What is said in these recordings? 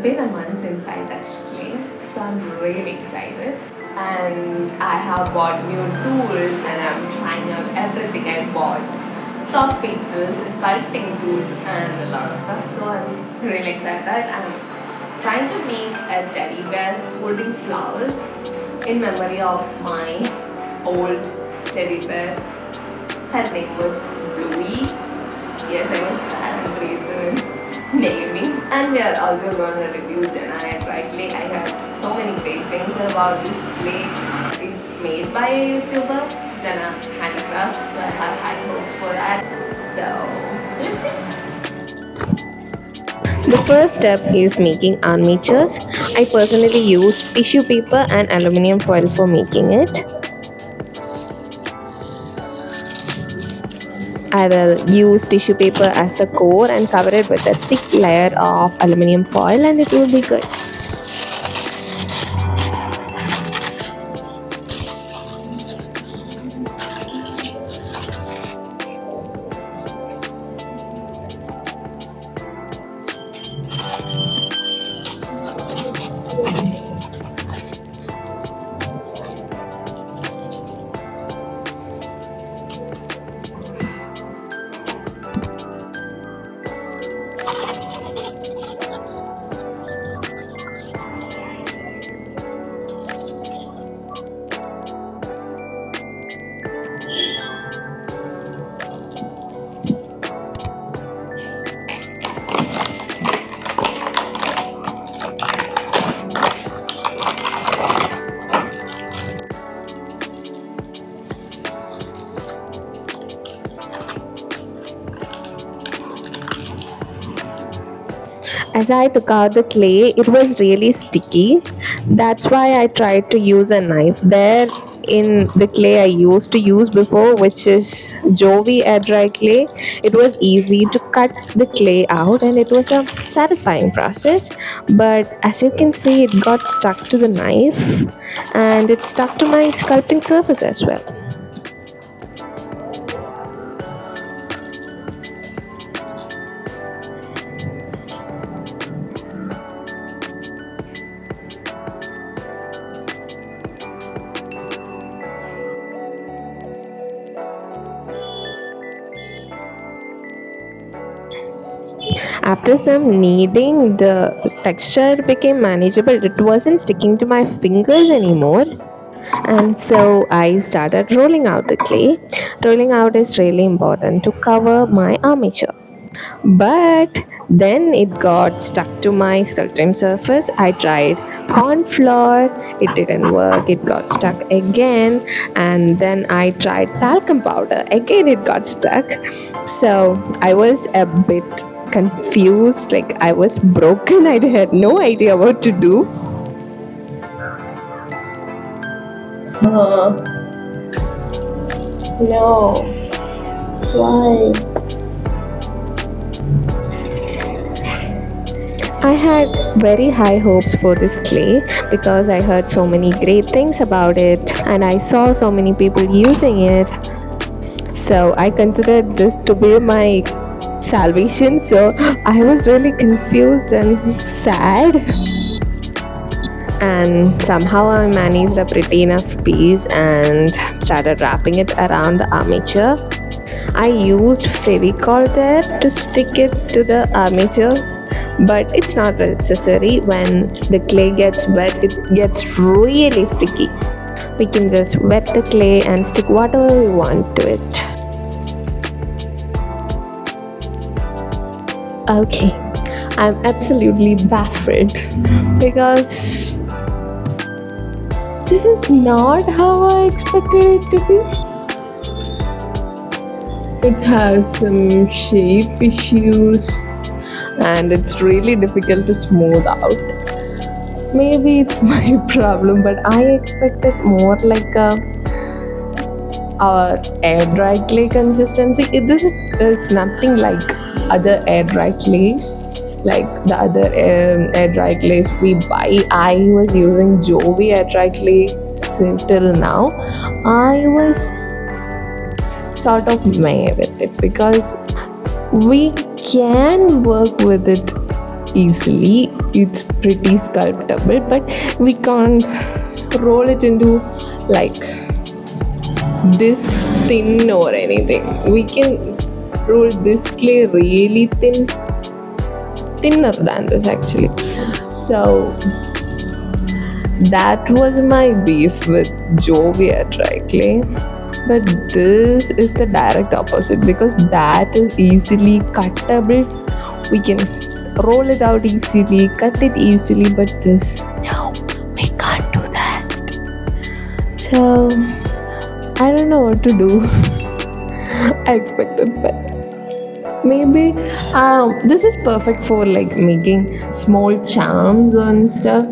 been a month since I touched clay, so I'm really excited. And I have bought new tools and I'm trying out everything I bought. Soft pastels, sculpting tools, and a lot of stuff. So I'm really excited. I'm trying to make a teddy bear holding flowers in memory of my old teddy bear. Her name was Bluey. Yes, I was that creative in naming. And we are also going to review jenna and dry clay. I heard so many great things about this clay. It's made by a YouTuber, Jenna Handicrafts, so I have high hopes for that. So let's see. The first step is making armatures. I personally use tissue paper and aluminum foil for making it. I will use tissue paper as the core and cover it with a thick layer of aluminum foil and it will be good. As I took out the clay, it was really sticky. That's why I tried to use a knife. There in the clay I used to use before, which is Jovi air dry clay, it was easy to cut the clay out and it was a satisfying process. But as you can see, it got stuck to the knife and it stuck to my sculpting surface as well. After some kneading, the texture became manageable. It wasn't sticking to my fingers anymore. And so I started rolling out the clay. Rolling out is really important to cover my armature. But then it got stuck to my sculpting surface. I tried corn flour, it didn't work, it got stuck again, and then I tried talcum powder, again, it got stuck. So I was a bit confused, like I was broken, I had no idea what to do. No. Why? I had very high hopes for this clay because I heard so many great things about it and I saw so many people using it. So I considered this to be my salvation. So I was really confused and sad. And somehow I managed a pretty enough piece and started wrapping it around the armature. I used Fevicol there to stick it to the armature, but it's not necessary. When the clay gets wet, it gets really sticky. We can just wet the clay and stick whatever we want to it. Okay, I'm absolutely baffled because this is not how I expected it to be. It has some shape issues and it's really difficult to smooth out. Maybe it's my problem, but I expected more like a air dry clay consistency. This is nothing like other air dry clays, like the other air dry clays we buy. I was using Jovi air dry clay till now. I was sort of meh with it because we can work with it easily it's pretty sculptable, but we can't roll it into like this thin or anything. We can roll this clay really thinner than this actually. So that was my beef with Jovia dry clay. But this is the direct opposite because that is easily cuttable. We can roll it out easily, cut it easily, but this, no, we can't do that. So I don't know what to do. I expected better. Maybe this is perfect for like making small charms and stuff,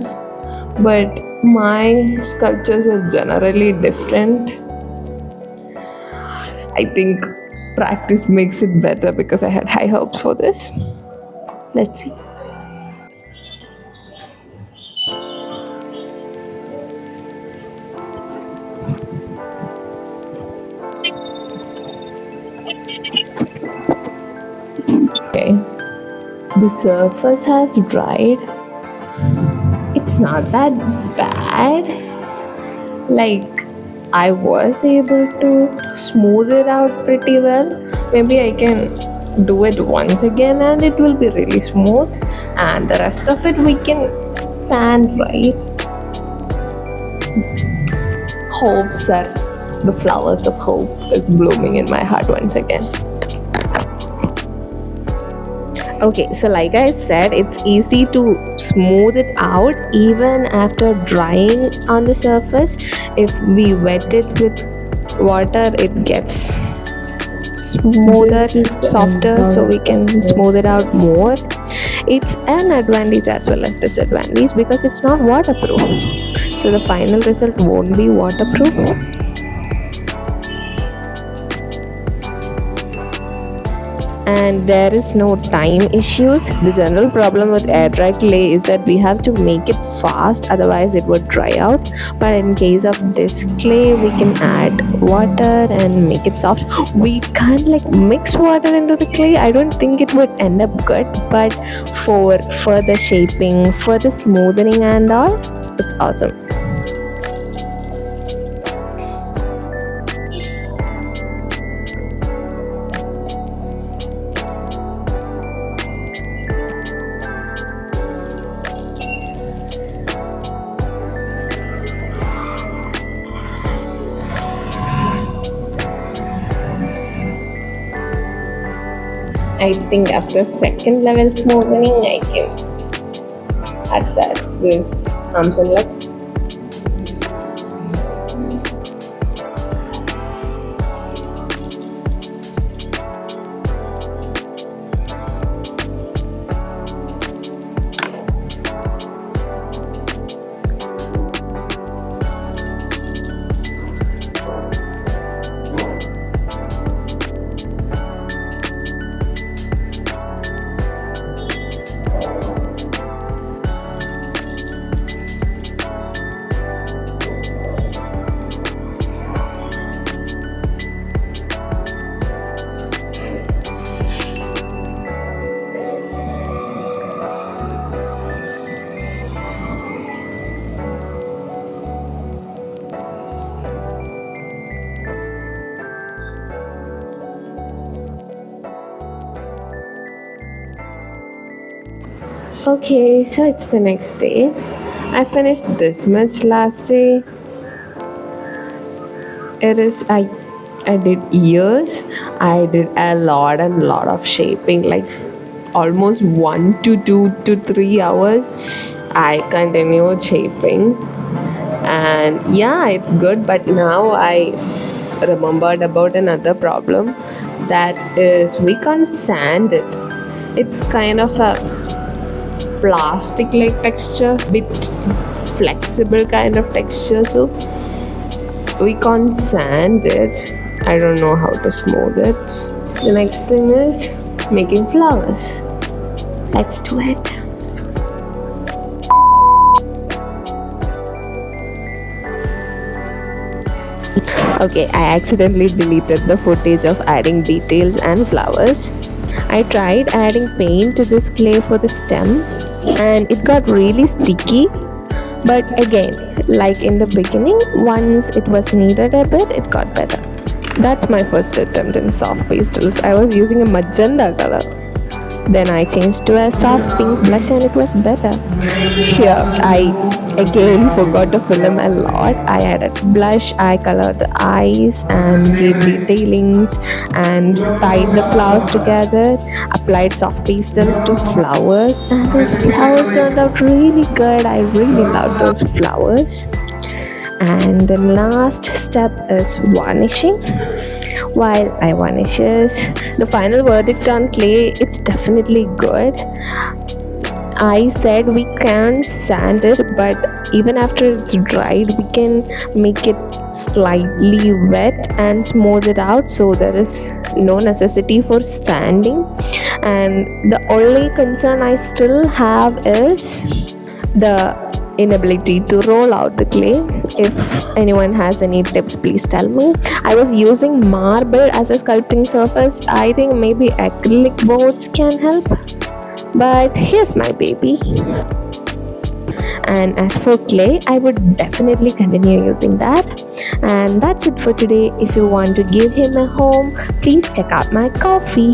but my sculptures are generally different. I think practice makes it better because I had high hopes for this. Let's see. Okay, the surface has dried. It's not that bad. Like, I was able to smooth it out pretty well. Maybe I can do it once again and it will be really smooth, and the rest of it we can sand, right? Hope, sir. The flowers of hope is blooming in my heart once again. Okay, so like I said, it's easy to smooth it out even after drying on the surface. If we wet it with water, it gets smoother, softer, so we can smooth it out more. It's an advantage as well as disadvantage because it's not waterproof. So the final result won't be waterproof. And there is no time issues. The general problem with air dry clay is that we have to make it fast, otherwise it would dry out. But in case of this clay, we can add water and make it soft. We can't like mix water into the clay. I don't think it would end up good, but for further shaping, further smoothing and all, it's awesome. I think after second level smoothing, I can attach this arms and legs. Okay, so it's the next day. I finished this much last day. I did ears. I did a lot and lot of shaping, like almost 1 to 2 to 3 hours. I continued shaping, and yeah, it's good. But now I remembered about another problem, that is we can't sand it. It's kind of a plastic like texture, bit flexible kind of texture, so we can't sand it. I don't know how to smooth it. The next thing is making flowers. Let's do it. Okay, I accidentally deleted the footage of adding details and flowers. I tried adding paint to this clay for the stem, and it got really sticky. But again, like in the beginning, once it was kneaded a bit, it got better. That's my first attempt in soft pastels. I was using a magenta color. Then I changed to a soft pink blush and it was better. Here, I again forgot to film a lot. I added blush, I colored the eyes and gave detailings and tied the flowers together. Applied soft pastels to flowers and those flowers turned out really good. I really loved those flowers. And the last step is varnishing. While I varnishes, the final verdict on clay, it's definitely good. I said we can't sand it, but even after it's dried, we can make it slightly wet and smooth it out, so there is no necessity for sanding. And the only concern I still have is the inability to roll out the clay. If anyone has any tips, please tell me. I was using marble as a sculpting surface. I think maybe acrylic boards can help. But here's my baby. And as for clay, I would definitely continue using that. And that's it for today. If you want to give him a home, please check out my coffee.